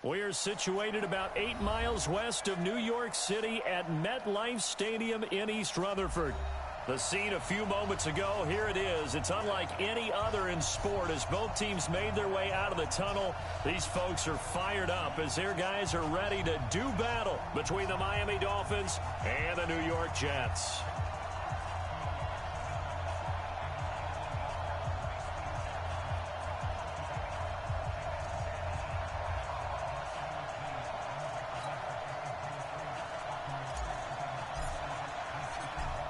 We are situated about 8 miles west of New York City at MetLife Stadium in East Rutherford. The scene a few moments ago, here it is. It's unlike any other in sport as both teams made their way out of the tunnel. These folks are fired up as their guys are ready to do battle between the Miami Dolphins and the New York Jets.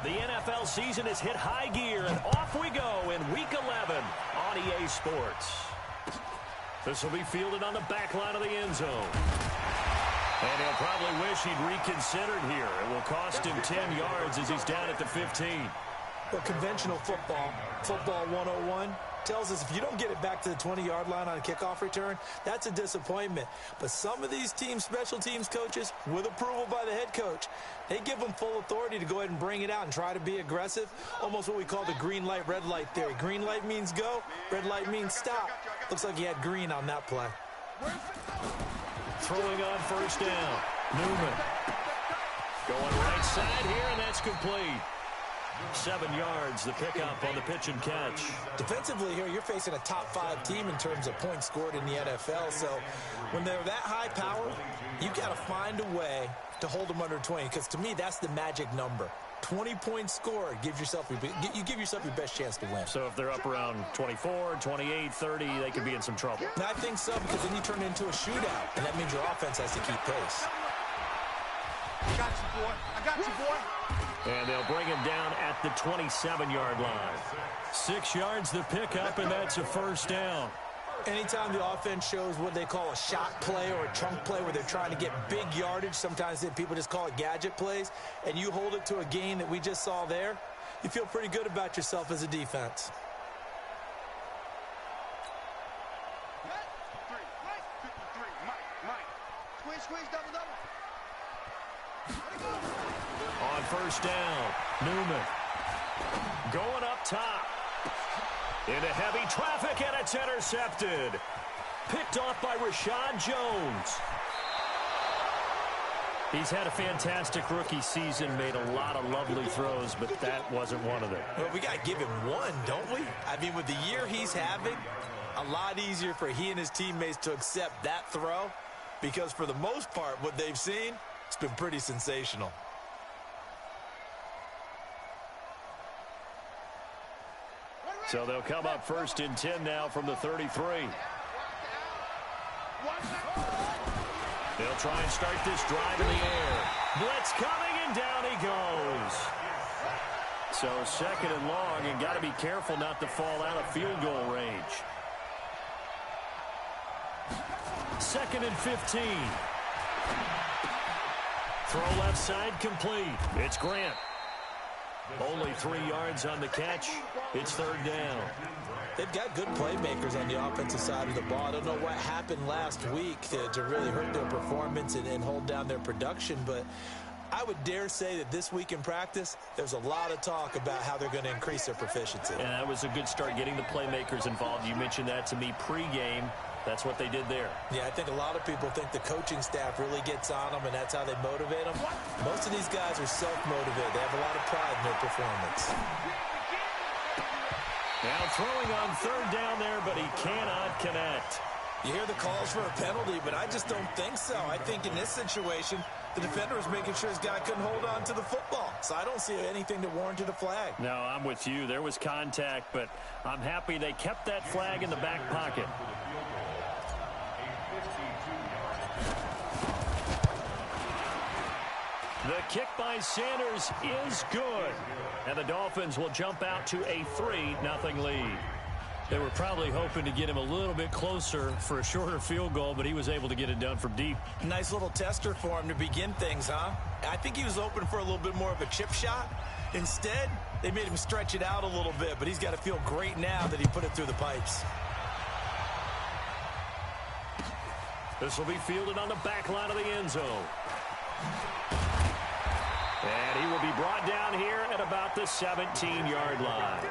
The NFL season has hit high gear, and off we go in Week 11 on EA Sports. This will be fielded on the back line of the end zone. And he'll probably wish he'd reconsidered here. It will cost him 10 yards as he's down at the 15. Well, conventional football 101, tells us if you don't get it back to the 20-yard line on a kickoff return, that's a disappointment. But some of these teams, special teams coaches, with approval by the head coach, they give them full authority to go ahead and bring it out and try to be aggressive, almost what we call the green light, red light theory. Green light means go, red light means stop. Looks like he had green on that play. Throwing on first down, Newman. Going right side here, and that's complete. 7 yards, the pickup on the pitch and catch. Defensively here, you're facing a top-5 team in terms of points scored in the NFL. So when they're that high power, you got to find a way to hold them under 20. Because to me, that's the magic number. 20 points scored gives yourself you give yourself your best chance to win. So if they're up around 24, 28, 30, they could be in some trouble. And I think so, because then you turn it into a shootout, and that means your offense has to keep pace. I got you, boy. I got you, boy. And they'll bring him down at the 27-yard line. 6 yards the pickup, and that's a first down. Anytime the offense shows what they call a shot play or a chunk play where they're trying to get big yardage, sometimes people just call it gadget plays, and you hold it to a gain that we just saw there, you feel pretty good about yourself as a defense. On first down, Newman going up top into heavy traffic, and it's intercepted. Picked off by Rashad Jones. He's had a fantastic rookie season, made a lot of lovely throws, but that wasn't one of them. Well, we got to give him one, don't we? I mean, with the year he's having, a lot easier for he and his teammates to accept that throw, because for the most part, what they've seen, it's been pretty sensational. So they'll come up first and 10 now from the 33. They'll try and start this drive in the air. Blitz coming, and down he goes. So second and long, and got to be careful not to fall out of field goal range. Second and 15. Throw left side complete. It's Grant. Only 3 yards on the catch. It's third down. They've got good playmakers on the offensive side of the ball. I don't know what happened last week to really hurt their performance and hold down their production, but I would dare say that this week in practice, there's a lot of talk about how they're going to increase their proficiency. And that was a good start, getting the playmakers involved. You mentioned that to me pregame. That's what they did there. Yeah, I think a lot of people think the coaching staff really gets on them, and that's how they motivate them. Most of these guys are self-motivated. They have a lot of pride in their performance. Now throwing on third down there, but he cannot connect. You hear the calls for a penalty, but I just don't think so. I think in this situation, the defender was making sure his guy couldn't hold on to the football. So I don't see anything to warrant a flag. No, I'm with you. There was contact, but I'm happy they kept that flag in the back pocket. The kick by Sanders is good. And the Dolphins will jump out to a 3-0 lead. They were probably hoping to get him a little bit closer for a shorter field goal, but he was able to get it done from deep. Nice little tester for him to begin things, huh? I think he was hoping for a little bit more of a chip shot. Instead, they made him stretch it out a little bit, but he's got to feel great now that he put it through the pipes. This will be fielded on the back line of the end zone. And he will be brought down here at about the 17-yard line.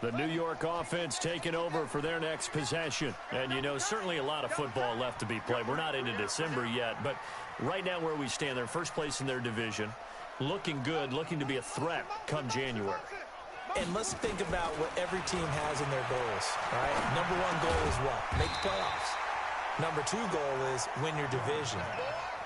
The New York offense taking over for their next possession. And, you know, certainly a lot of football left to be played. We're not into December yet, but right now where we stand, they're first place in their division, looking good, looking to be a threat come January. And let's think about what every team has in their goals, all right? Number one goal is what? Make the playoffs. Number two goal is win your division.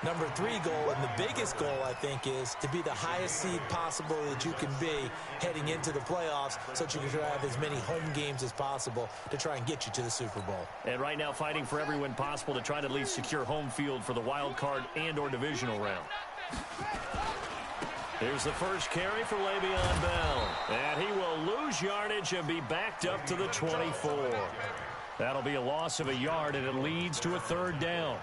Number three goal, and the biggest goal, I think, is to be the highest seed possible that you can be heading into the playoffs so that you can have as many home games as possible to try and get you to the Super Bowl. And right now fighting for every win possible to try to at least secure home field for the wild card and or divisional round. Here's the first carry for Le'Veon Bell. And he will lose yardage and be backed up to the 24. That'll be a loss of a yard, and it leads to a third down.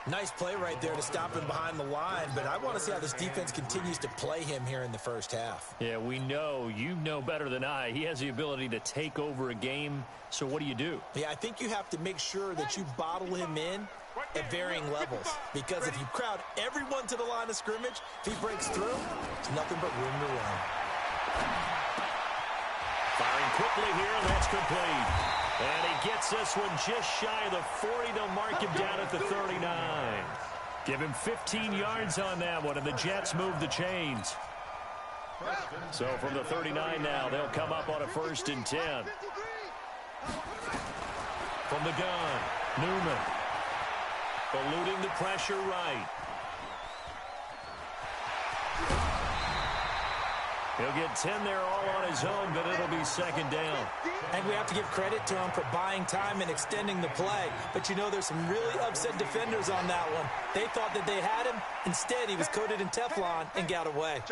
Nice play right there to stop him behind the line, but I want to see how this defense continues to play him here in the first half. Yeah, we know. You know better than I. He has the ability to take over a game, so what do? Yeah, I think you have to make sure that you bottle him in at varying levels, because if you crowd everyone to the line of scrimmage, if he breaks through, it's nothing but room to run. Firing quickly here, and that's complete. And he gets this one just shy of the 40 to mark him down at the 39. Give him 15 yards on that one, and the Jets move the chains. So from the 39 now, they'll come up on a 1st and 10. From the gun, Newman. Eluding the pressure right. He'll get 10 there all on his own, but it'll be 2nd down. And we have to give credit to him for buying time and extending the play. But you know, there's some really upset defenders on that one. They thought that they had him. Instead, he was coated in Teflon and got away.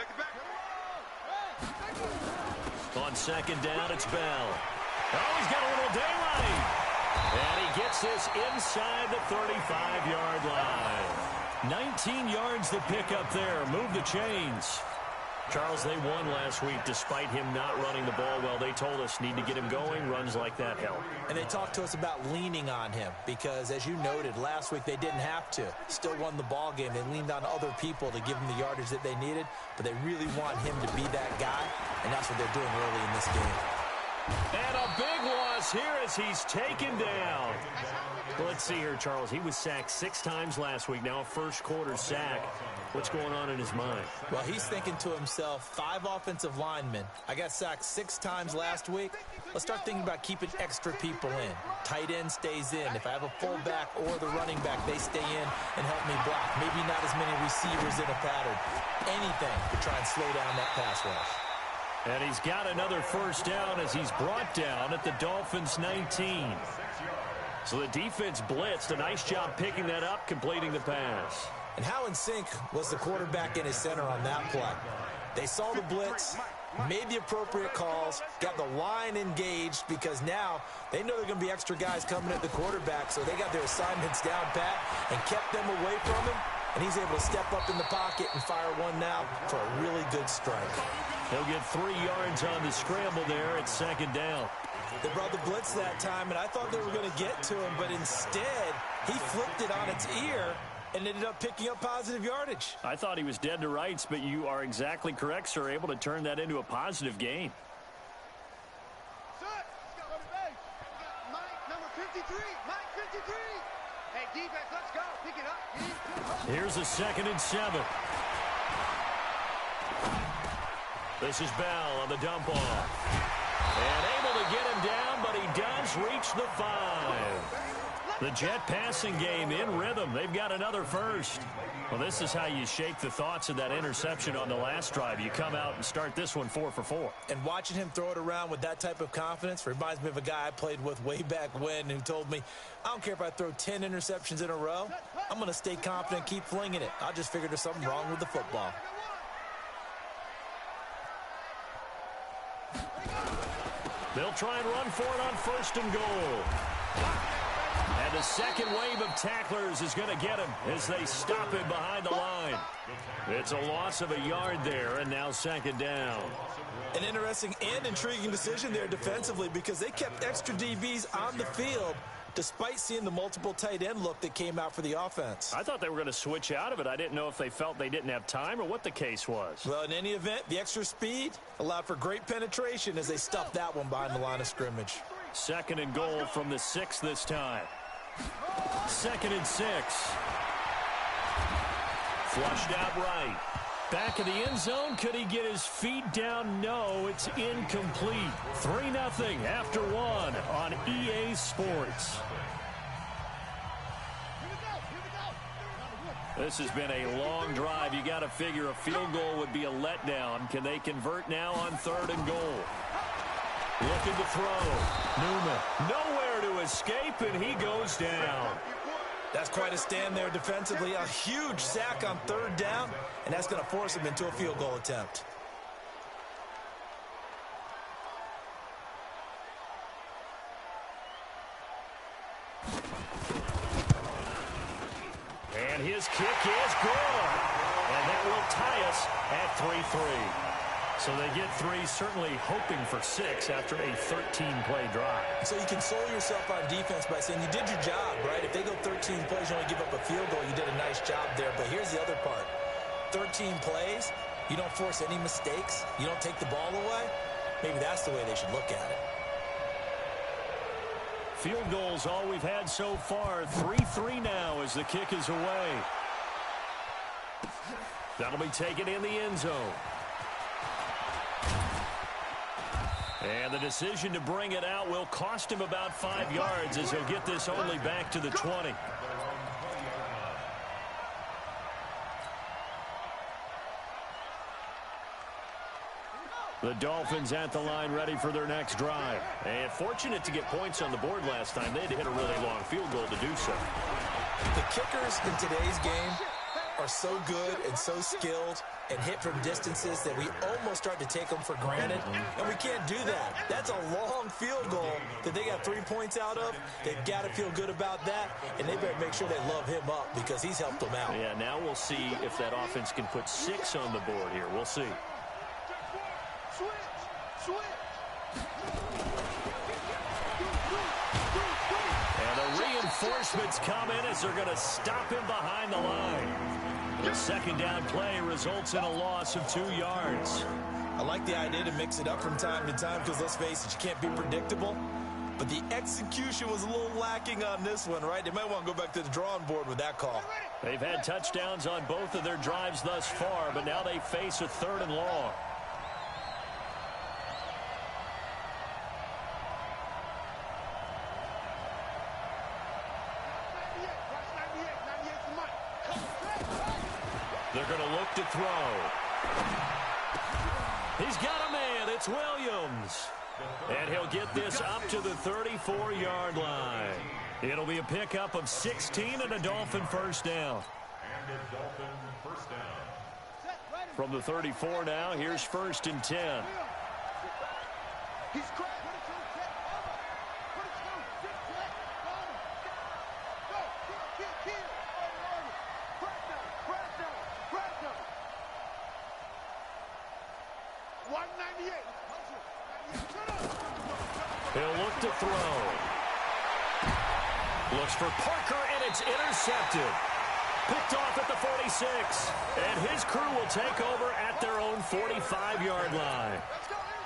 On 2nd down, it's Bell. Oh, he's got a little daylight. And he gets this inside the 35-yard line. 19 yards to pick up there. Move the chains. Charles, they won last week despite him not running the ball well. They told us need to get him going. Runs like that help. And they talked to us about leaning on him because, as you noted, last week they didn't have to. Still won the ball game. They leaned on other people to give them the yardage that they needed, but they really want him to be that guy, and that's what they're doing early in this game. And a big loss here as he's taken down. Well, let's see here, Charles. He was sacked 6 times last week. Now a first-quarter sack. What's going on in his mind? Well, he's thinking to himself, 5 offensive linemen. I got sacked 6 times last week. Let's start thinking about keeping extra people in. Tight end stays in. If I have a fullback or the running back, they stay in and help me block. Maybe not as many receivers in a pattern. Anything to try and slow down that pass rush. And he's got another 1st down as he's brought down at the Dolphins' 19. So the defense blitzed. A nice job picking that up, completing the pass. And how in sync was the quarterback and his center on that play? They saw the blitz, made the appropriate calls, got the line engaged because now they know they're going to be extra guys coming at the quarterback, so they got their assignments down pat and kept them away from him, and he's able to step up in the pocket and fire one now for a really good strike. He'll get 3 yards on the scramble there at 2nd down. They brought the blitz that time, and I thought they were going to get to him, but instead he flipped it on its ear and ended up picking up positive yardage. I thought he was dead to rights, but you are exactly correct, sir, able to turn that into a positive gain. Here's a 2nd and 7. This is Bell on the dump off. And able to get him down, but he does reach the 5. The Jet passing game in rhythm. They've got another 1st. Well, this is how you shake the thoughts of that interception on the last drive. You come out and start this one 4 for 4. And watching him throw it around with that type of confidence reminds me of a guy I played with way back when who told me, I don't care if I throw 10 interceptions in a row. I'm going to stay confident, keep flinging it. I just figured there's something wrong with the football. They'll try and run for it on 1st and goal. And the second wave of tacklers is going to get him as they stop him behind the line. It's a loss of a yard there, and now 2nd down. An interesting and intriguing decision there defensively because they kept extra DBs on the field despite seeing the multiple tight end look that came out for the offense. I thought they were going to switch out of it. I didn't know if they felt they didn't have time or what the case was. Well, in any event, the extra speed allowed for great penetration as they stuffed that one behind the line of scrimmage. 2nd and goal from the 6 this time. 2nd and 6. Flushed out right. Back of the end zone. Could he get his feet down? No, it's incomplete. 3-0 after 1 on EA Sports. This has been a long drive. You got to figure a field goal would be a letdown. Can they convert now on 3rd and goal? Looking to throw. Newman nowhere to escape, and he goes down. That's quite a stand there defensively. A huge sack on 3rd down, and that's going to force him into a field goal attempt. And his kick is good. And that will tie us at 3-3. So they get 3, certainly hoping for 6 after a 13-play drive. So you console yourself on defense by saying you did your job, right? If they go 13 plays, you only give up a field goal, you did a nice job there. But here's the other part. 13 plays, you don't force any mistakes, you don't take the ball away. Maybe that's the way they should look at it. Field goals all we've had so far. 3-3 now as the kick is away. That'll be taken in the end zone. And the decision to bring it out will cost him about 5 yards as he'll get this only back to the 20. The Dolphins at the line ready for their next drive. And fortunate to get points on the board last time. They had to hit a really long field goal to do so. The kickers in today's game are so good and so skilled and hit from distances that we almost start to take them for granted, and we can't do that. That's a long field goal that they got 3 points out of. They've got to feel good about that, and they better make sure they love him up because he's helped them out. Yeah, now we'll see if that offense can put 6 on the board here. We'll see. And the reinforcements come in as they're going to stop him behind the line. The 2nd down play results in a loss of 2 yards. I like the idea to mix it up from time to time because, let's face it, you can't be predictable. But the execution was a little lacking on this one, right? They might want to go back to the drawing board with that call. They've had touchdowns on both of their drives thus far, but now they face a 3rd and long. They're going to look to throw. He's got a man. It's Williams. And he'll get this up to the 34-yard line. It'll be a pickup of 16 and a Dolphin first down. From the 34 now, here's 1st and 10. He'll look to throw. Looks for Parker, and it's intercepted. Picked off at the 46. And his crew will take over at their own 45-yard line.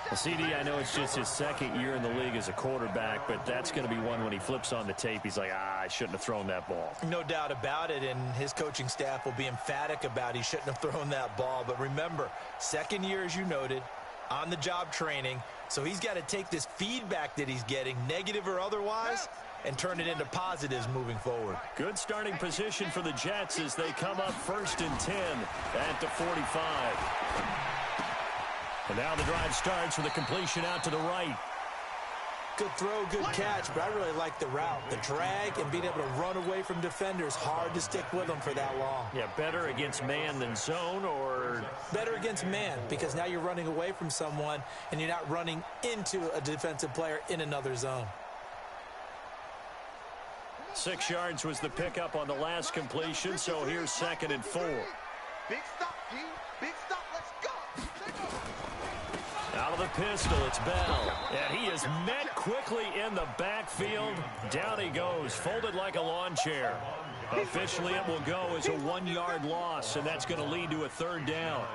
Well, CD, I know it's just his 2nd year in the league as a quarterback, but that's going to be one when he flips on the tape. He's like, I shouldn't have thrown that ball. No doubt about it, and his coaching staff will be emphatic about he shouldn't have thrown that ball. But remember, 2nd year, as you noted, on-the-job training. So he's got to take this feedback that he's getting, negative or otherwise, and turn it into positives moving forward. Good starting position for the Jets as they come up 1st and 10 at the 45. And now the drive starts with a completion out to the right. Good throw, good catch, but I really like the route. The drag and being able to run away from defenders, hard to stick with them for that long. Yeah, better against man than zone, or? Better against man, because now you're running away from someone and you're not running into a defensive player in another zone. 6 yards was the pickup on the last completion, so here's 2nd and 4. Big stop, G. Big stop. Let's go. Out of the pistol. It's Bell. And he is met quickly in the backfield. Down he goes, folded like a lawn chair. Officially, it will go as a 1-yard loss, and that's going to lead to a third down.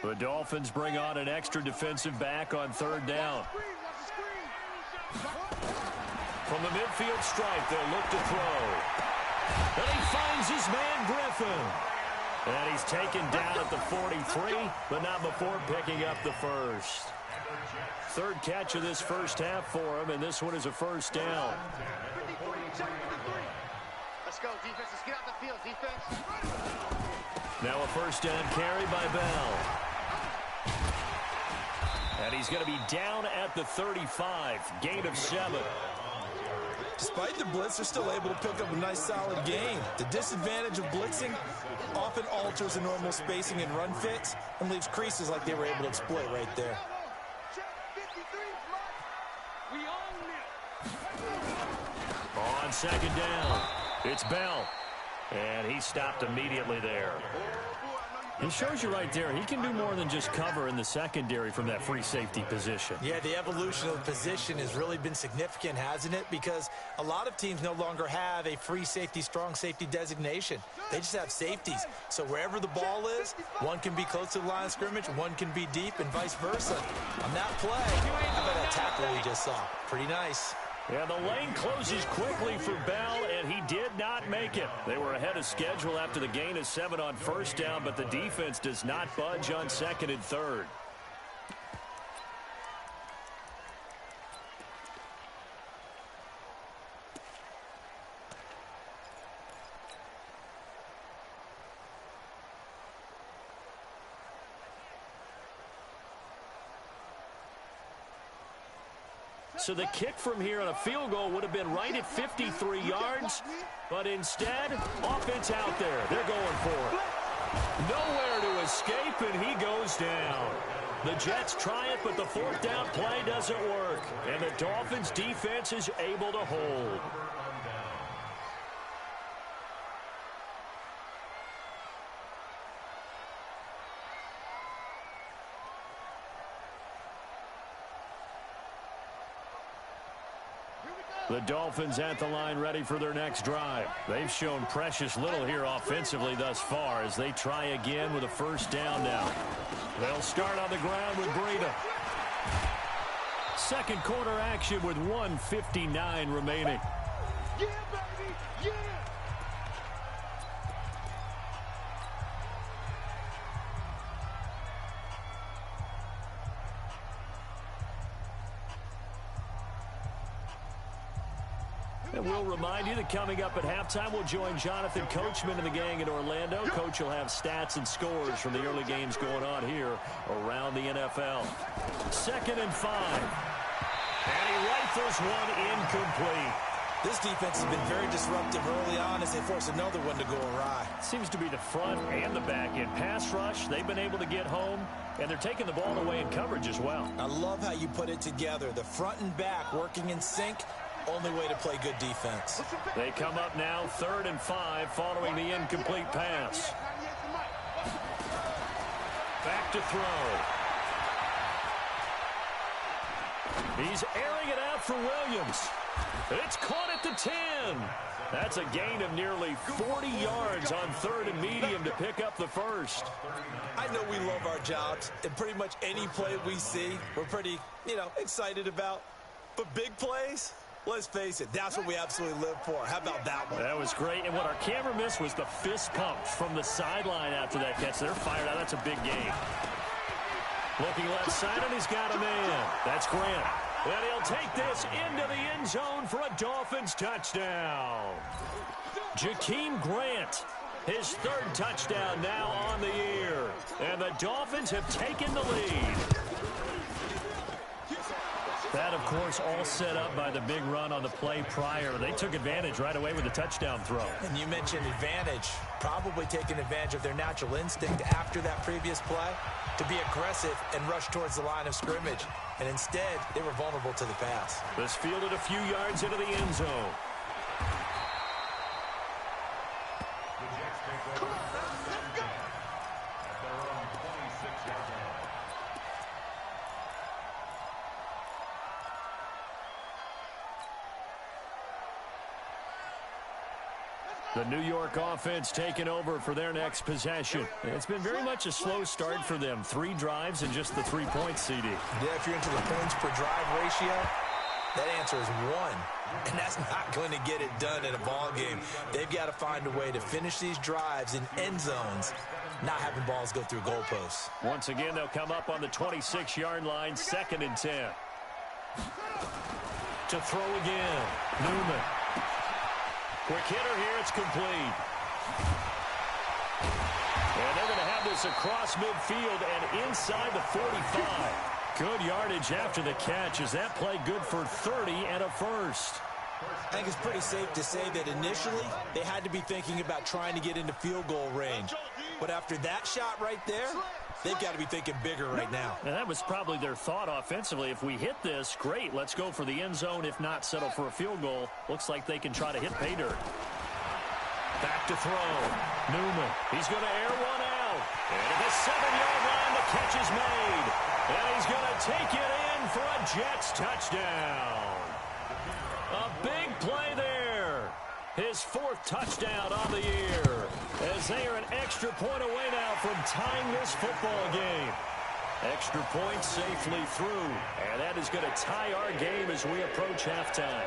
The Dolphins bring on an extra defensive back on third down. From the midfield stripe, they'll look to throw. And he finds his man, Griffin. And he's taken down at the 43, but not before picking up the first. Third catch of this first half for him, and this one is a first down. Let's go, defense. Let's get out the field, defense. Now a first down carry by Bell. And he's going to be down at the 35. Gain of 7. Despite the blitz, they're still able to pick up a nice, solid gain. The disadvantage of blitzing often alters the normal spacing and run fits and leaves creases like they were able to exploit right there. On second down, it's Bell. And he stopped immediately there. It shows you right there, he can do more than just cover in the secondary from that free safety position. Yeah, the evolution of the position has really been significant, hasn't it? Because a lot of teams no longer have a free safety, strong safety designation. They just have safeties. So wherever the ball is, one can be close to the line of scrimmage, one can be deep, and vice versa. On that play, how about that tackle we just saw? Pretty nice. Yeah, the lane closes quickly for Bell, and he did not make it. They were ahead of schedule after the gain of 7 on first down, but the defense does not budge on second and third. So the kick from here on a field goal would have been right at 53 yards, but instead, offense out there. They're going for it. Nowhere to escape, and he goes down. The Jets try it, but the fourth down play doesn't work, and the Dolphins' defense is able to hold. The Dolphins at the line ready for their next drive. They've shown precious little here offensively thus far as they try again with a first down now. They'll start on the ground with Breida. Second quarter action with 1:59 remaining. Yeah, baby! Yeah! And we'll remind you that coming up at halftime, we'll join Jonathan Coachman and the gang in Orlando. Coach will have stats and scores from the early games going on here around the NFL. 2nd and 5. And he rifles one incomplete. This defense has been very disruptive early on as they force another one to go awry. Seems to be the front and the back end. Pass rush, they've been able to get home, and they're taking the ball away in coverage as well. I love how you put it together. The front and back working in sync. Only way to play good defense. They come up now 3rd and 5 following the incomplete pass. Back to throw. He's airing it out for Williams. It's caught at the 10. That's a gain of nearly 40 yards on 3rd and medium to pick up the first. I know we love our jobs, and pretty much any play we see, we're pretty, excited about. But big plays? Let's face it, that's what we absolutely live for. How about that one? That was great, and what our camera missed was the fist pump from the sideline after that catch. They're fired out. That's a big gain. Looking left side, and he's got a man. That's Grant. And he'll take this into the end zone for a Dolphins touchdown. Jakeem Grant, his 3rd touchdown now on the year. And the Dolphins have taken the lead. That, of course, all set up by the big run on the play prior. They took advantage right away with a touchdown throw. And you mentioned advantage, probably taking advantage of their natural instinct after that previous play to be aggressive and rush towards the line of scrimmage. And instead, they were vulnerable to the pass. This fielded a few yards into the end zone. The New York offense taking over for their next possession. It's been very much a slow start for them. 3 drives and just the 3 points, CD. Yeah, if you're into the points per drive ratio, that answer is 1. And that's not going to get it done in a ball game. They've got to find a way to finish these drives in end zones, not having balls go through goalposts. Once again, they'll come up on the 26-yard line, 2nd and 10. To throw again, Newman. Quick hitter here, it's complete. And they're going to have this across midfield and inside the 45. Good yardage after the catch. Is that play good for 30 and a first? I think it's pretty safe to say that initially they had to be thinking about trying to get into field goal range. But after that shot right there, they've got to be thinking bigger right now. And that was probably their thought offensively. If we hit this, great. Let's go for the end zone. If not, settle for a field goal. Looks like they can try to hit pay dirt. Back to throw. Newman. He's going to air one out. And at the 7-yard line, the catch is made. And he's going to take it in for a Jets touchdown. A big play there. His 4th touchdown on the year, as they are an extra point away now from tying this football game. Extra point safely through, and that is going to tie our game as we approach halftime.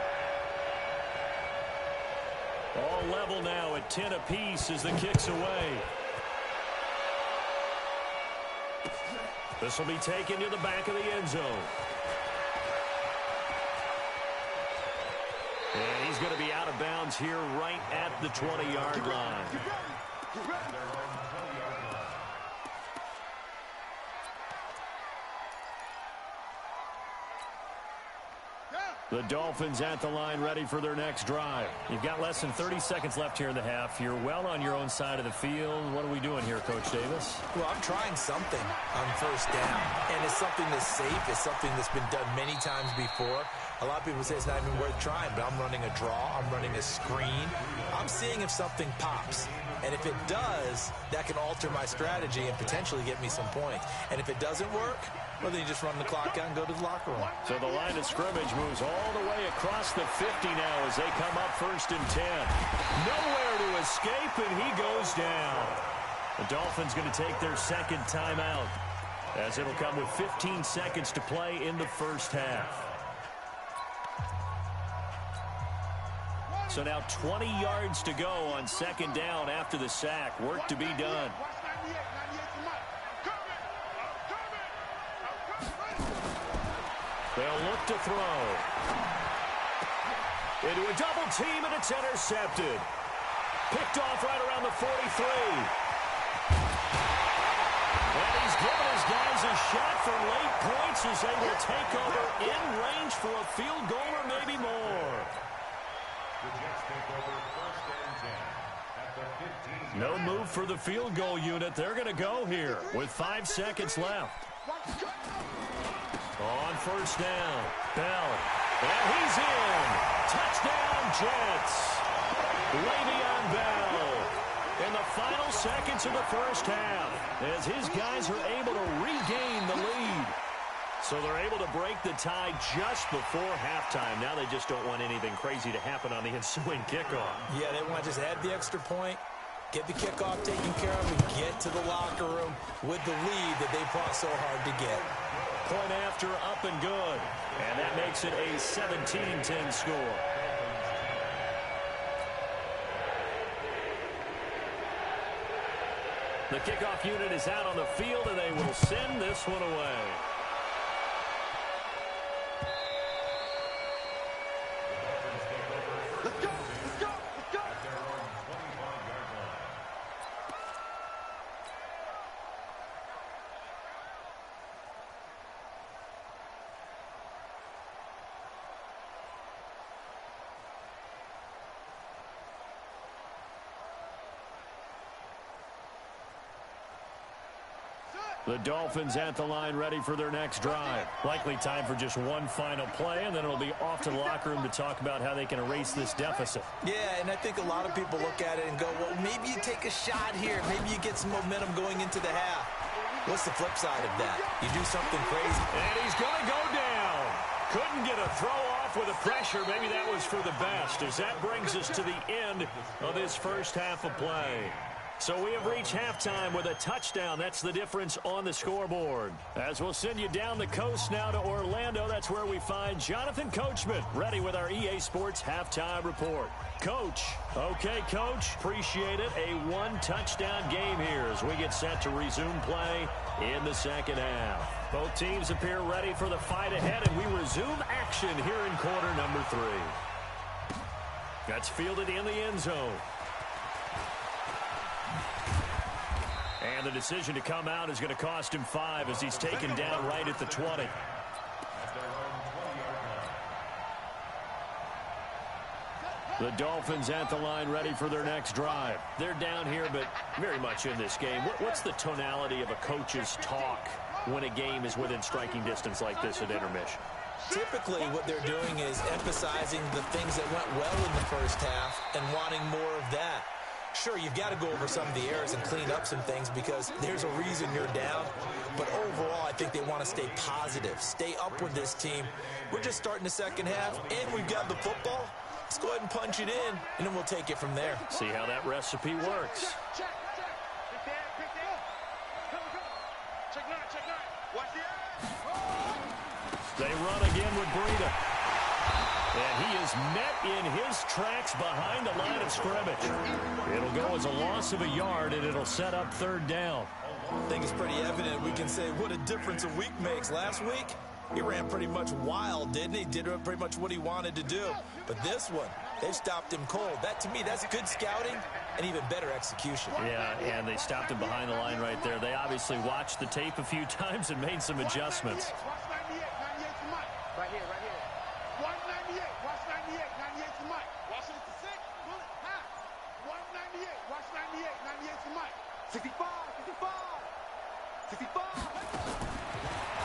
All level now at 10 apiece as the kick's away. This will be taken to the back of the end zone. And he's going to be out of bounds here right at the 20-yard line. The Dolphins at the line ready for their next drive. You've got less than 30 seconds left here in the half. You're well on your own side of the field. What are we doing here, Coach Davis? Well, I'm trying something on first down, and it's something that's safe. It's something that's been done many times before. A lot of people say it's not even worth trying, but I'm running a draw. I'm running a screen. I'm seeing if something pops. And if it does, that can alter my strategy and potentially get me some points. And if it doesn't work, well, then you just run the clock out and go to the locker room. So the line of scrimmage moves all the way across the 50 now as they come up 1st and 10. Nowhere to escape, and he goes down. The Dolphins going to take their 2nd timeout, as it'll come with 15 seconds to play in the first half. So now 20 yards to go on 2nd down after the sack. Work to be done. They'll look to throw. Into a double team, and it's intercepted. Picked off right around the 43. And he's given his guys a shot for late points as they will take over in range for a field goal or maybe more. The Jets take over 1st and 10 at the 15. No move for the field goal unit. They're going to go here with 5 seconds left. On 1st down, Bell. And he's in. Touchdown, Jets. Le'Veon Bell in the final seconds of the first half as his guys are able to regain the lead. So they're able to break the tie just before halftime. Now they just don't want anything crazy to happen on the ensuing kickoff. Yeah, they want to just add the extra point, get the kickoff taken care of, and get to the locker room with the lead that they fought so hard to get. Point after, up and good. And that makes it a 17-10 score. The kickoff unit is out on the field, and they will send this one away. Let's go! Let's go! Let's go! At their own 25-yard line. The Dolphins at the line ready for their next drive. Likely time for just one final play, and then it'll be off to the locker room to talk about how they can erase this deficit. Yeah, and I think a lot of people look at it and go, well, maybe you take a shot here. Maybe you get some momentum going into the half. What's the flip side of that? You do something crazy. And he's going to go down. Couldn't get a throw off with the pressure. Maybe that was for the best, as that brings us to the end of this first half of play. So we have reached halftime with a touchdown. That's the difference on the scoreboard. As we'll send you down the coast now to Orlando, that's where we find Jonathan Coachman, ready with our EA Sports halftime report. Coach. Okay, Coach. Appreciate it. A one-touchdown game here as we get set to resume play in the second half. Both teams appear ready for the fight ahead, and we resume action here in quarter number 3. That's fielded in the end zone. And the decision to come out is going to cost him 5 as he's taken down right at the 20. The Dolphins at the line ready for their next drive. They're down here, but very much in this game. What's the tonality of a coach's talk when a game is within striking distance like this at intermission? Typically, what they're doing is emphasizing the things that went well in the first half and wanting more of that. Sure, you've got to go over some of the errors and clean up some things because there's a reason you're down. But overall, I think they want to stay positive, stay up with this team. We're just starting the second half, and we've got the football. Let's go ahead and punch it in, and then we'll take it from there. See how that recipe works. They run again with Breida. And he is met in his tracks behind the line of scrimmage. It'll go as a loss of a yard, and it'll set up third down. I think it's pretty evident we can say what a difference a week makes. Last week, he ran pretty much wild, didn't he? Did pretty much what he wanted to do. But this one, they stopped him cold. That, to me, that's good scouting and even better execution. Yeah, and they stopped him behind the line right there. They obviously watched the tape a few times and made some adjustments. Right here, right here. 198. Watch 98. 98 to Mike. Watch it to 6. Pull it. Half. 198. Watch 98. 98 to Mike. 65. 65. 65.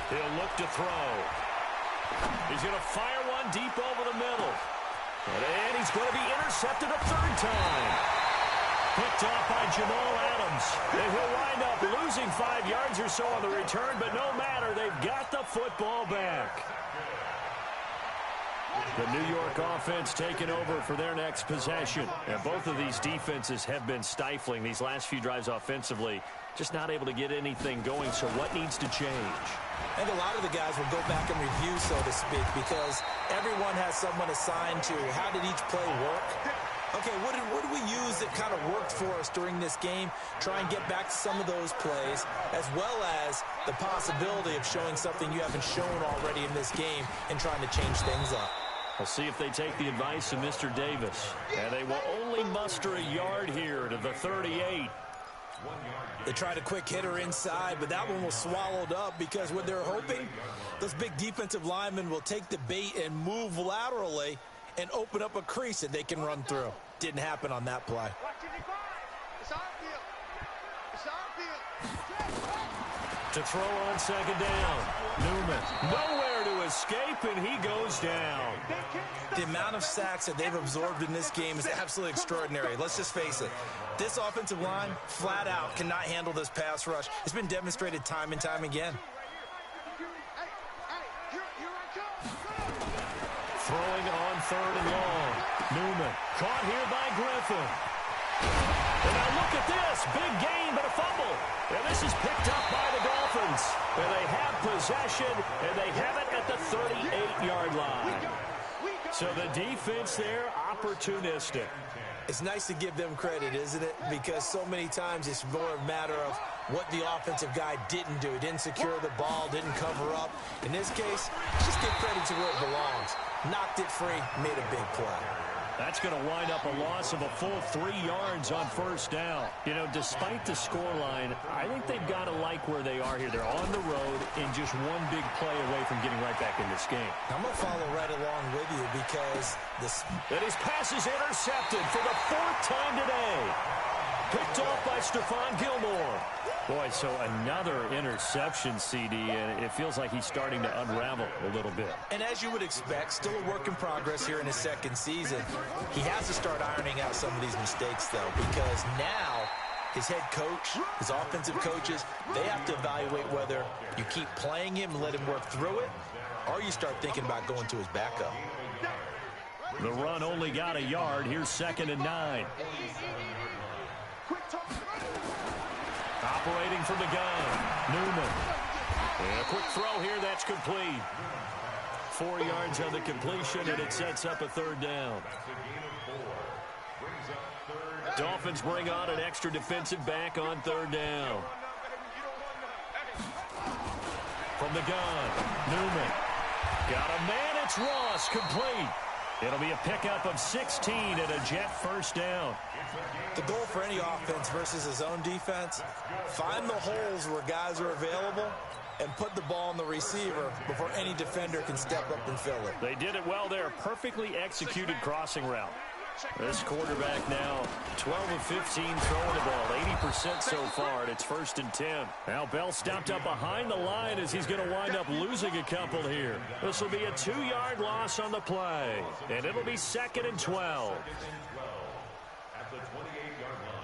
He'll look to throw. He's going to fire one deep over the middle. And he's going to be intercepted a third time. Picked off by Jamal Adams. They will wind up losing 5 yards or so on the return, but no matter, they've got the football back. The New York offense taking over for their next possession. And both of these defenses have been stifling these last few drives offensively. Just not able to get anything going, so what needs to change? I think a lot of the guys will go back and review, so to speak, because everyone has someone assigned to how did each play work. Okay, what did we use that kind of worked for us during this game? Try and get back to some of those plays, as well as the possibility of showing something you haven't shown already in this game and trying to change things up. We'll see if they take the advice of Mr. Davis. And they will only muster a yard here to the 38. They tried a quick hitter inside, but that one was swallowed up because what they're hoping, those big defensive linemen will take the bait and move laterally and open up a crease that they can run through. Didn't happen on that play. To throw on second down. Newman nowhere to escape, and he goes down. The amount of sacks that they've absorbed in this game is absolutely extraordinary. Let's just face it. This offensive line, flat out, cannot handle this pass rush. It's been demonstrated time and time again. Throwing on third and long. Newman caught here by Griffin. And now look at this. Big gain, but a fumble. And this is picked up by the Dolphins. And they have possession, and they have it at the 38-yard line. So the defense there, opportunistic. It's nice to give them credit, isn't it? Because so many times it's more a matter of what the offensive guy didn't do. He didn't secure the ball, didn't cover up. In this case, just give credit to where it belongs. Knocked it free, made a big play. That's going to wind up a loss of a full 3 yards on first down. You know, despite the scoreline, I think they've got to like where they are here. They're on the road and just one big play away from getting right back in this game. I'm going to follow right along with you because this... And his pass is intercepted for the 4th time today. Picked off by Stephon Gilmore. Boy, so another interception, CD, and it feels like he's starting to unravel a little bit. And as you would expect, still a work in progress here in his second season. He has to start ironing out some of these mistakes, though, because now his head coach, his offensive coaches, they have to evaluate whether you keep playing him and let him work through it, or you start thinking about going to his backup. The run only got a yard. Here's 2nd and 9. Operating from the gun, Newman. And a quick throw here, that's complete. 4 yards on the completion, and it sets up a 3rd down. Dolphins bring on an extra defensive back on 3rd down. From the gun, Newman. Got a man, it's Ross, complete. It'll be a pickup of 16 and a Jet 1st down. The goal for any offense versus his own defense, find the holes where guys are available and put the ball on the receiver before any defender can step up and fill it. They did it well there. Perfectly executed crossing route. This quarterback now 12 of 15 throwing the ball, 80% so far, and it's 1st and 10. Now Bell stopped up behind the line as he's going to wind up losing a couple here. This will be a 2-yard loss on the play, and it'll be 2nd and 12. At the 28-yard line.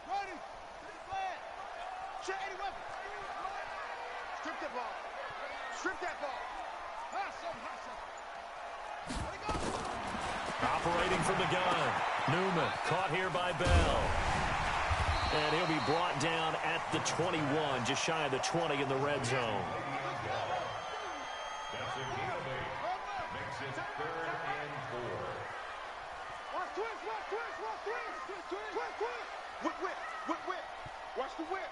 Ready. Strip that ball. Strip that ball. Operating from the gun, Newman caught here by Bell. And he'll be brought down at the 21, just shy of the 20 in the red zone. That's a gain of 8. Makes it 3rd and 4. Watch twist. Whip. Watch the whip.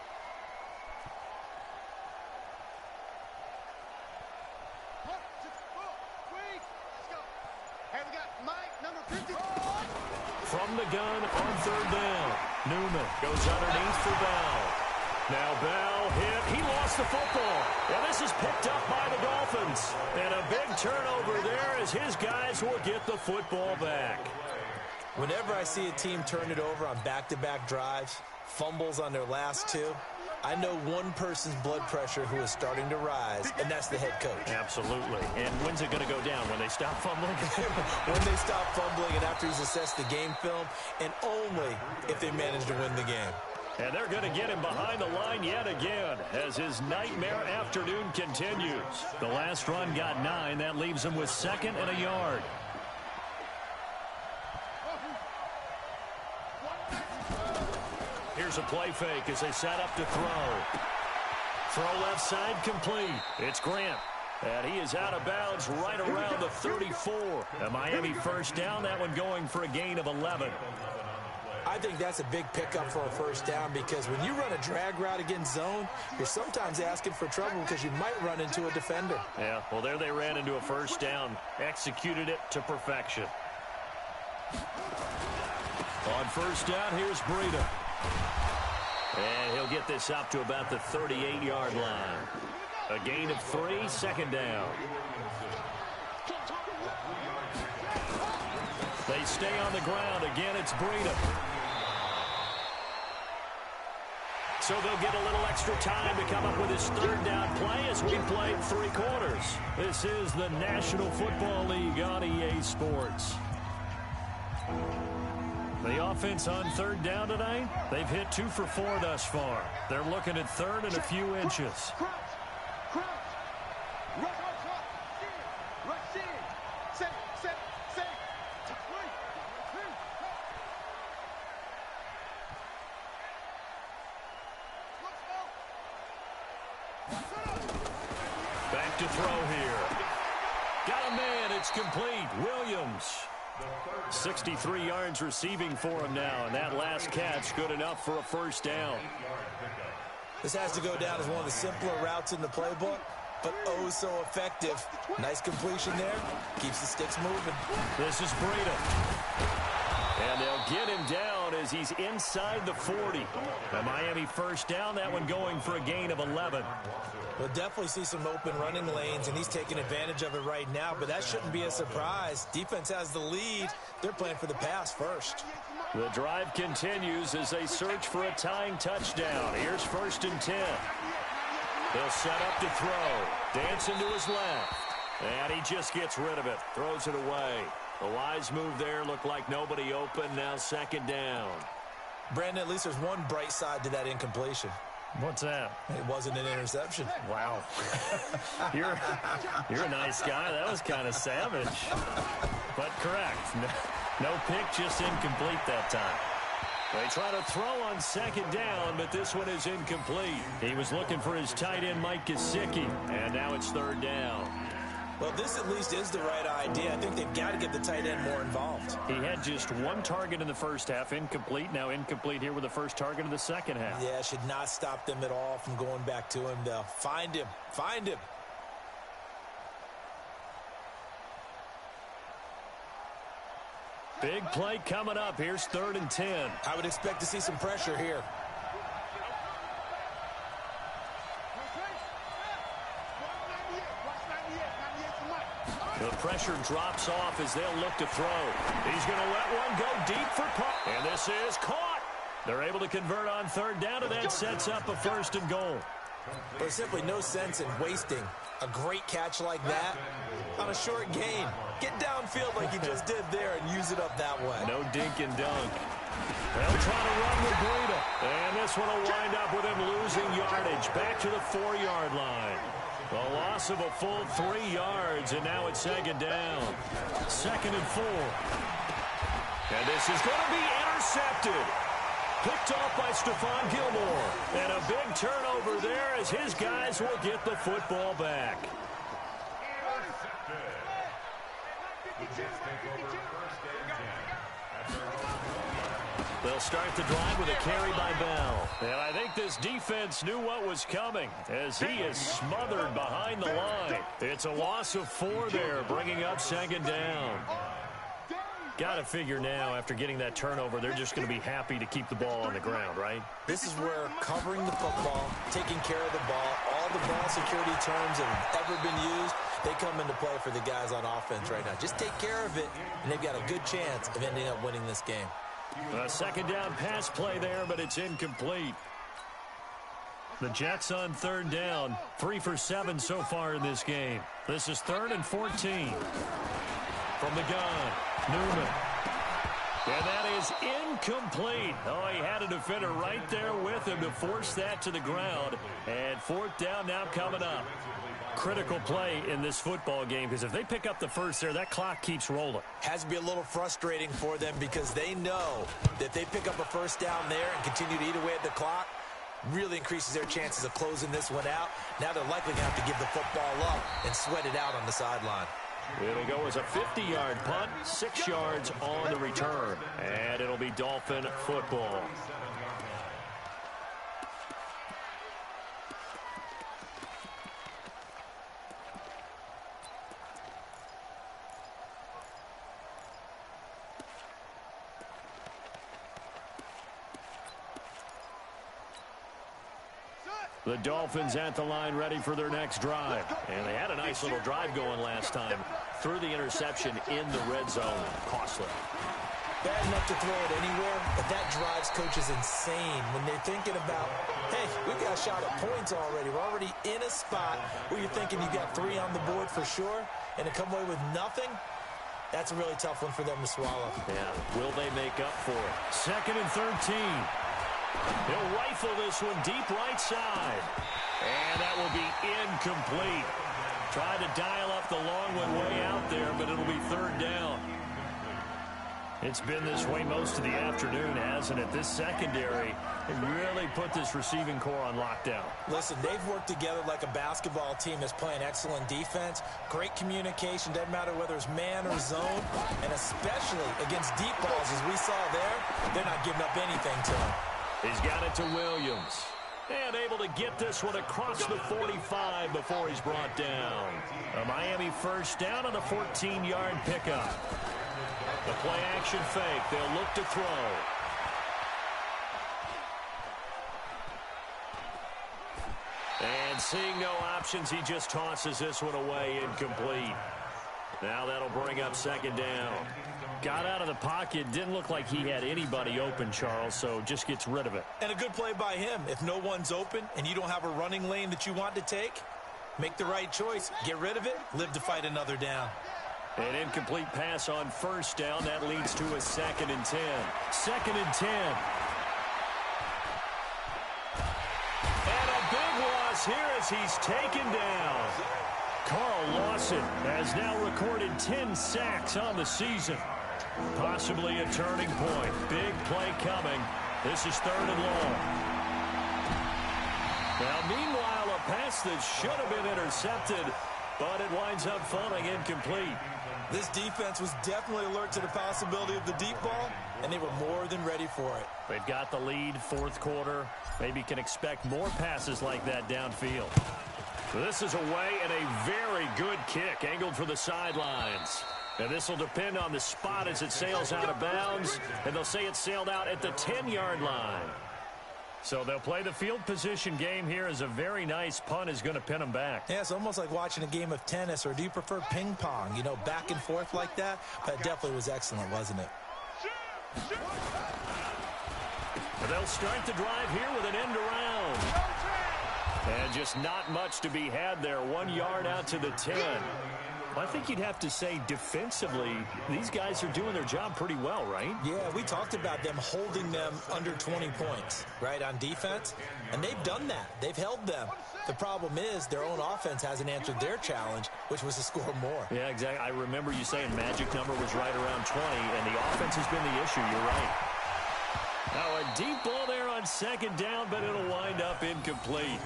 Let's go. Hey, we got Mike, number 50. From the gun on 3rd down. Newman goes underneath for Bell. Now Bell hit. He lost the football. And this is picked up by the Dolphins. And a big turnover there as his guys will get the football back. Whenever I see a team turn it over on back-to-back drives, fumbles on their last 2, I know one person's blood pressure who is starting to rise, and that's the head coach. Absolutely. And when's it going to go down? When they stop fumbling? When they stop fumbling and after he's assessed the game film, and only if they manage to win the game. And they're going to get him behind the line yet again as his nightmare afternoon continues. The last run got 9. That leaves him with 2nd and a yard. Here's a play fake as they set up to throw. Throw left side complete. It's Grant. And he is out of bounds right around the 34. A Miami 1st down. That one going for a gain of 11. I think that's a big pickup for a 1st down because when you run a drag route against zone, you're sometimes asking for trouble because you might run into a defender. Yeah, well, there they ran into a 1st down. Executed it to perfection. On 1st down, here's Breida. And he'll get this up to about the 38-yard line. A gain of 3, 2nd down. They stay on the ground. Again, it's Breida. So they'll get a little extra time to come up with his 3rd down play as we played 3 quarters. This is the National Football League on EA Sports. The offense on 3rd down tonight, they've hit 2 for 4 thus far. They're looking at 3rd and a few inches. Back to throw here. Got a man, it's complete. Williams. 63 yards receiving for him now, and that last catch good enough for a 1st down. This has to go down as one of the simpler routes in the playbook, but oh so effective. Nice completion there. Keeps the sticks moving. This is Breida. And they'll get him down down as he's inside the 40. A Miami first down, that one going for a gain of 11. We'll definitely see some open running lanes, and he's taking advantage of it right now, but that shouldn't be a surprise. Defense has the lead. They're playing for the pass first. The drive continues as they search for a tying touchdown. Here's 1st and 10. They'll set up to throw. Dancing to his left. And he just gets rid of it. Throws it away. A wise move there. Looked like nobody open. Now 2nd down. Brandon, at least there's one bright side to that incompletion. What's that? It wasn't an interception. Wow. You're a nice guy. That was kind of savage. But correct. No pick, just incomplete that time. They try to throw on 2nd down, but this one is incomplete. He was looking for his tight end, Mike Gesicki, and now it's 3rd down. Well, this at least is the right idea. I think they've got to get the tight end more involved. He had just 1 target in the first half, incomplete. Now incomplete here with the first target of the second half. Yeah, should not stop them at all from going back to him, though. Find him. Find him. Big play coming up. Here's 3rd and 10. I would expect to see some pressure here. The pressure drops off as they'll look to throw. He's going to let one go deep for punt. And this is caught. They're able to convert on 3rd down, and that sets up a 1st and goal. There's simply no sense in wasting a great catch like that on a short gain. Get downfield like he just did there and use it up that way. No dink and dunk. They'll try to run with Breida. And this one will wind up with him losing yardage. Back to the 4-yard line. A loss of a full 3 yards, and now it's 2nd down. 2nd and 4. And this is going to be intercepted. Picked off by Stephon Gilmore. And a big turnover there as his guys will get the football back. They'll start the drive with a carry by Bell. And I think this defense knew what was coming as he is smothered behind the line. It's a loss of 4 there, bringing up 2nd down. Got to figure now, after getting that turnover, they're just going to be happy to keep the ball on the ground, right? This is where covering the football, taking care of the ball, all the ball security terms that have ever been used, they come into play for the guys on offense right now. Just take care of it, and they've got a good chance of ending up winning this game. A 2nd down pass play there, but it's incomplete. The Jets on 3rd down, 3 for 7 so far in this game. This is 3rd and 14. From the gun, Newman. And that is incomplete. Oh, he had a defender right there with him to force that to the ground. And 4th down now coming up. Critical play in this football game, because if they pick up the first there, that clock keeps rolling. Has to be a little frustrating for them because they know that if they pick up a 1st down there and continue to eat away at the clock, really increases their chances of closing this one out. Now they're likely going to have to give the football up and sweat it out on the sideline. It'll go as a 50-yard punt, 6 yards on the return. And it'll be Dolphin football. The Dolphins at the line ready for their next drive. And they had a nice little drive going last time. Threw the interception in the red zone. Costly. Bad enough to throw it anywhere, but that drives coaches insane when they're thinking about, hey, we've got a shot at points already. We're already in a spot where you're thinking you've got 3 on the board for sure, and to come away with nothing, that's a really tough one for them to swallow. Yeah, will they make up for it? 2nd and 13. He'll rifle this one deep right side. And that will be incomplete. Tried to dial up the long one way out there, but it'll be 3rd down. It's been this way most of the afternoon, hasn't it? This secondary really put this receiving core on lockdown. Listen, they've worked together like a basketball team that's playing excellent defense. Great communication, doesn't matter whether it's man or zone. And especially against deep balls, as we saw there, they're not giving up anything to him. He's got it to Williams. And able to get this one across the 45 before he's brought down. A Miami 1st down on a 14-yard pickup. The play-action fake. They'll look to throw. Seeing no options, he just tosses this one away, incomplete. Now that'll bring up second down. Got out of the pocket. Didn't look like he had anybody open, Charles, so just gets rid of it. And a good play by him. If no one's open and you don't have a running lane that you want to take, make the right choice. Get rid of it. Live to fight another down. An incomplete pass on first down. That leads to a 2nd and 10. 2nd and 10. And a big loss here as he's taken down. Carl Lawson has now recorded 10 sacks on the season. Possibly a turning point. Big play coming. This is 3rd and long. Now, meanwhile, a pass that should have been intercepted, but it winds up falling incomplete. This defense was definitely alert to the possibility of the deep ball, and they were more than ready for it. They've got the lead, 4th quarter. Maybe can expect more passes like that downfield. This is away and a very good kick angled for the sidelines. And this will depend on the spot as it sails out of bounds. And they'll say it sailed out at the 10-yard line. So they'll play the field position game here as a very nice punt is going to pin them back. Yeah, it's almost like watching a game of tennis, or do you prefer ping pong? You know, back and forth like that? But it definitely was excellent, wasn't it? They'll start the drive here with an end around. And just not much to be had there. 1 yard out to the 10. I think you'd have to say defensively, these guys are doing their job pretty well, right? Yeah, we talked about them holding them under 20 points, right, on defense. And they've done that. They've held them. The problem is their own offense hasn't answered their challenge, which was to score more. Yeah, exactly. I remember you saying magic number was right around 20, and the offense has been the issue. You're right. Now a deep ball there on 2nd down, but it'll wind up incomplete.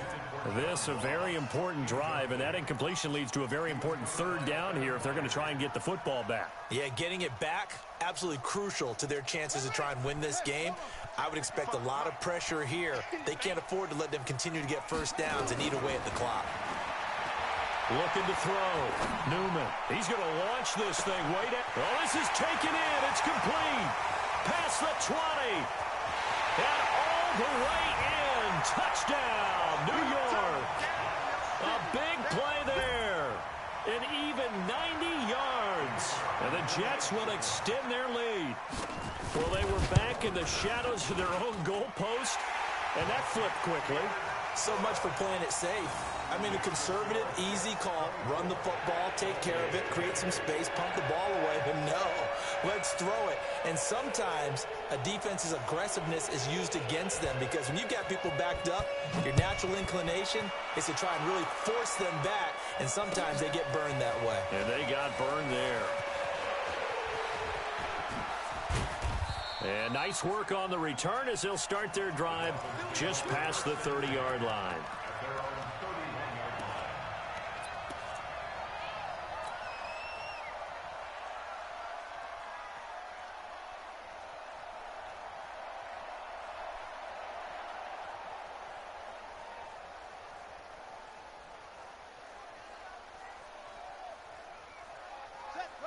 This a very important drive, and that incompletion leads to a very important 3rd down here if they're going to try and get the football back. Yeah, getting it back, absolutely crucial to their chances to try and win this game. I would expect a lot of pressure here. They can't afford to let them continue to get 1st downs and eat away at the clock. Looking to throw. Newman. He's going to launch this thing. Wait. Oh, this is taken in. It's complete. Past the 20. And all the way in. Touchdown, New York. A big play there. An even 90 yards. And the Jets will extend their lead. Well, they were back in the shadows of their own goalpost, and that flipped quickly. So much for playing it safe. I mean, a conservative, easy call. Run the football, take care of it, create some space, pump the ball away. But no, let's throw it. And sometimes a defense's aggressiveness is used against them, because when you've got people backed up, your natural inclination is to try and really force them back, and sometimes they get burned that way. And they got burned there. And nice work on the return as they'll start their drive just past the 30-yard line.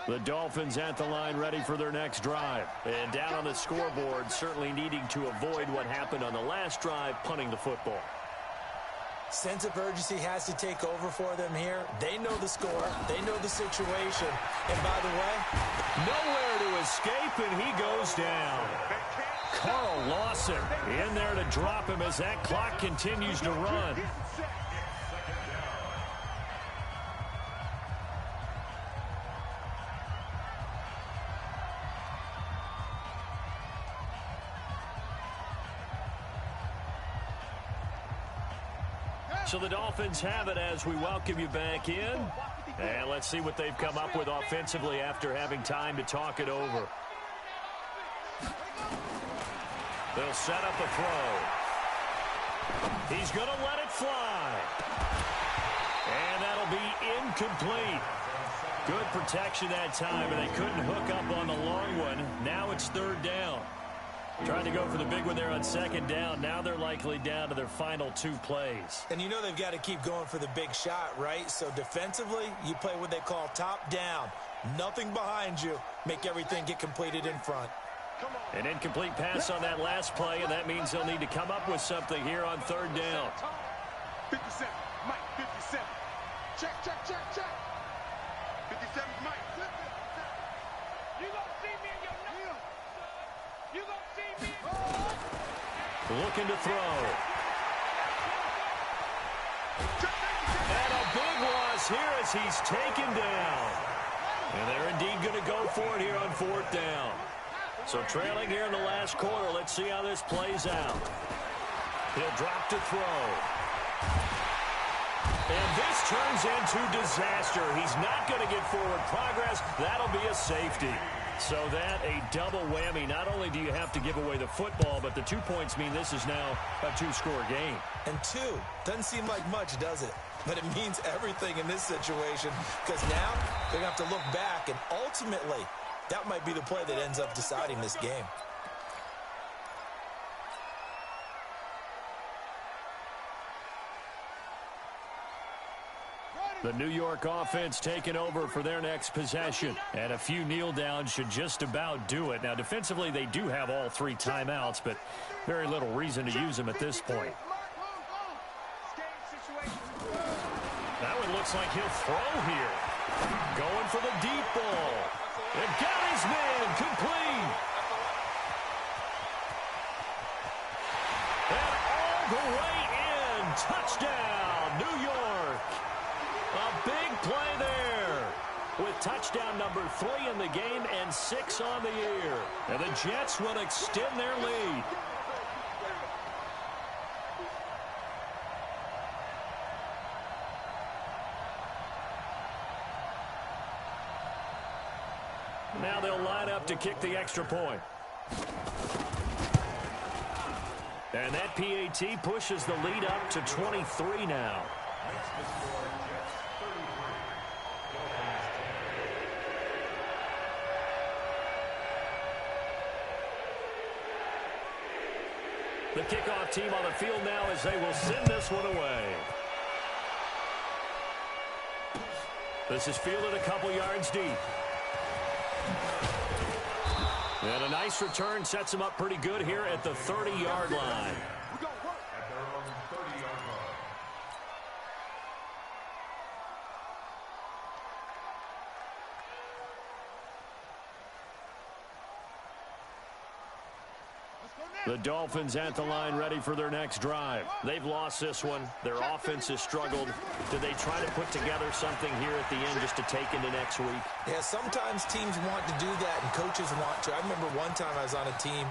The Dolphins at the line ready for their next drive. And down on the scoreboard, certainly needing to avoid what happened on the last drive, punting the football. Sense of urgency has to take over for them here. They know the score. They know the situation. And by the way, nowhere to escape, and he goes down. Carl Lawson in there to drop him as that clock continues to run. So the Dolphins have it as we welcome you back in. And let's see what they've come up with offensively after having time to talk it over. They'll set up a throw. He's going to let it fly. And that'll be incomplete. Good protection that time, and they couldn't hook up on the long one. Now it's 3rd down. Trying to go for the big one there on 2nd down. Now they're likely down to their final 2 plays. And you know they've got to keep going for the big shot, right? So defensively, you play what they call top down. Nothing behind you. Make everything get completed in front. An incomplete pass on that last play, and that means they'll need to come up with something here on 3rd down. 50 cents. Mike, 57. Check, check, check, check. 57, Mike. You gonna see me in your number. You gonna see me in Looking to throw. And a big loss here as he's taken down. And they're indeed going to go for it here on 4th down. So trailing here in the last quarter. Let's see how this plays out. He'll drop to throw. And this turns into disaster. He's not going to get forward progress. That'll be a safety. So that a double whammy. Not only do you have to give away the football, but the 2 points mean this is now a 2-score game. And 2 doesn't seem like much, does it? But it means everything in this situation because now they're going to have to look back, and ultimately that might be the play that ends up deciding this game. The New York offense taking over for their next possession. And a few kneel downs should just about do it. Now, defensively, they do have all 3 timeouts, but very little reason to use them at this point. That one looks like he'll throw here. Going for the deep ball. And got his man complete. And all the way in. Touchdown, New York. A big play there with touchdown number 3 in the game and 6 on the year. And the Jets will extend their lead. Now they'll line up to kick the extra point. And that PAT pushes the lead up to 23 now. The kickoff team on the field now as they will send this one away. This is fielded a couple yards deep. And a nice return sets him up pretty good here at the 30-yard line. At their own 30-yard line. The Dolphins at the line ready for their next drive. They've lost this one. Their offense has struggled. Do they try to put together something here at the end just to take into next week? Yeah, sometimes teams want to do that and coaches want to. I remember one time I was on a team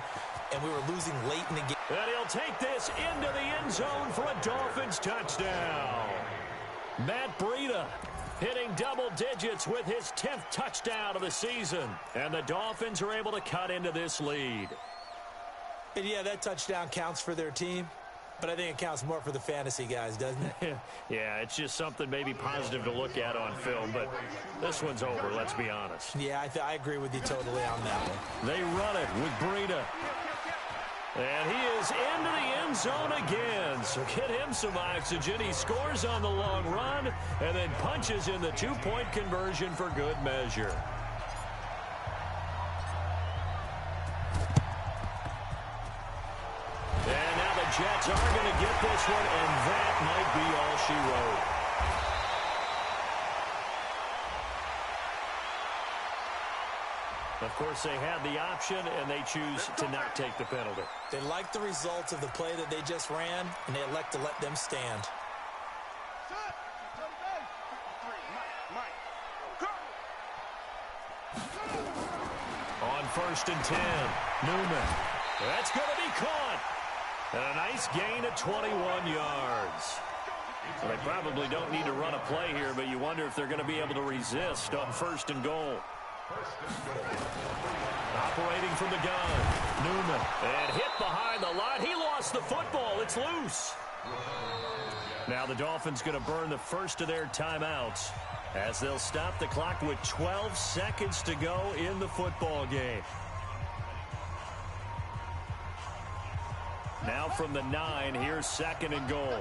and we were losing late in the game. And he'll take this into the end zone for a Dolphins touchdown. Matt Breida hitting double digits with his 10th touchdown of the season. And the Dolphins are able to cut into this lead. And yeah, that touchdown counts for their team, but I think it counts more for the fantasy guys, doesn't it? Yeah, it's just something maybe positive to look at on film, but this one's over, let's be honest. Yeah, I agree with you totally on that one. They run it with Breida. And he is into the end zone again, so get him some oxygen. He scores on the long run and then punches in the 2-point conversion for good measure. And now the Jets are going to get this one, and that might be all she wrote. Of course, they had the option, and they choose to not take the penalty. They like the results of the play that they just ran, and they elect to let them stand. On 1st and 10, Newman. That's going to be caught. And a nice gain of 21 yards. Well, they probably don't need to run a play here, but you wonder if they're going to be able to resist on 1st and goal. Operating from the gun, Newman. And hit behind the line. He lost the football. It's loose. Now the Dolphins going to burn the first of their timeouts as they'll stop the clock with 12 seconds to go in the football game. Now from the 9, here's 2nd and goal.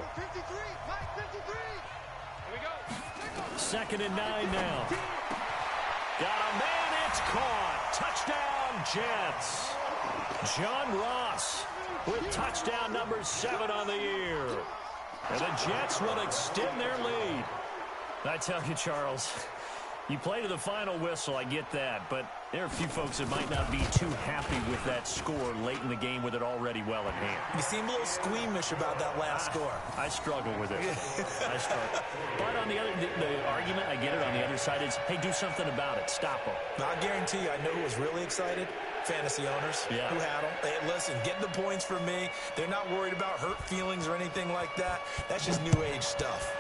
2nd and 9 now. Got a man, it's caught. Touchdown, Jets. John Ross with touchdown number 7 on the year. And the Jets will extend their lead. I tell you, Charles, you play to the final whistle, I get that, but there are a few folks that might not be too happy with that score late in the game with it already well in hand. You seem a little squeamish about that last score. I struggle with it. I struggle. But on the other, the argument, I get it, on the other side is, hey, do something about it. Stop them. I guarantee you, I know who was really excited. Fantasy owners who had them. Hey, listen, get the points for me. They're not worried about hurt feelings or anything like that. That's just new age stuff.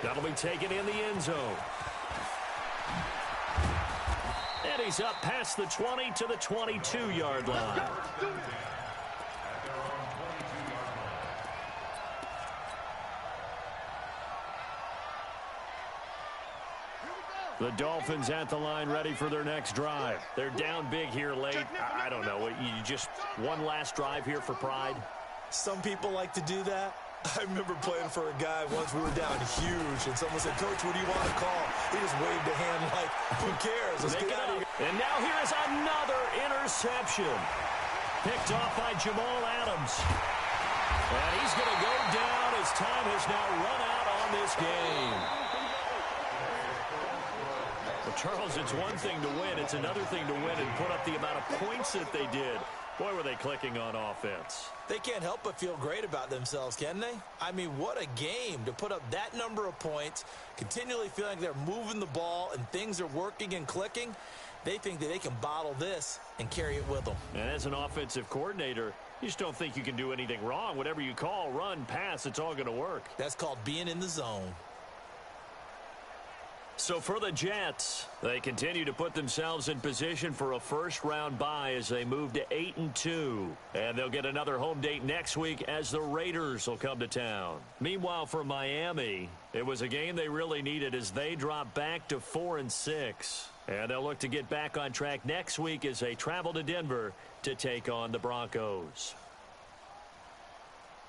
That'll be taken in the end zone. And he's up past the 20 to the 22-yard line. The Dolphins at the line ready for their next drive. They're down big here late. I don't know. You just one last drive here for pride? Some people like to do that. I remember playing for a guy once. We were down huge, and someone said, Coach, what do you want to call? He just waved a hand like, who cares? Let's get out of here. And now here is another interception. Picked off by Jamal Adams. And he's going to go down as time has now run out on this game. Well, Charles, it's one thing to win. It's another thing to win and put up the amount of points that they did. Boy, were they clicking on offense. They can't help but feel great about themselves, can they? I mean, what a game to put up that number of points, continually feeling like they're moving the ball and things are working and clicking. They think that they can bottle this and carry it with them. And as an offensive coordinator, you just don't think you can do anything wrong. Whatever you call, run, pass, it's all going to work. That's called being in the zone. So for the Jets, they continue to put themselves in position for a first-round bye as they move to 8-2. And they'll get another home date next week as the Raiders will come to town. Meanwhile, for Miami, it was a game they really needed as they drop back to 4-6. And they'll look to get back on track next week as they travel to Denver to take on the Broncos.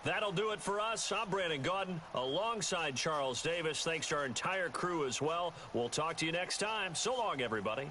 That'll do it for us. I'm Brandon Gaudin alongside Charles Davis. Thanks to our entire crew as well. We'll talk to you next time. So long, everybody.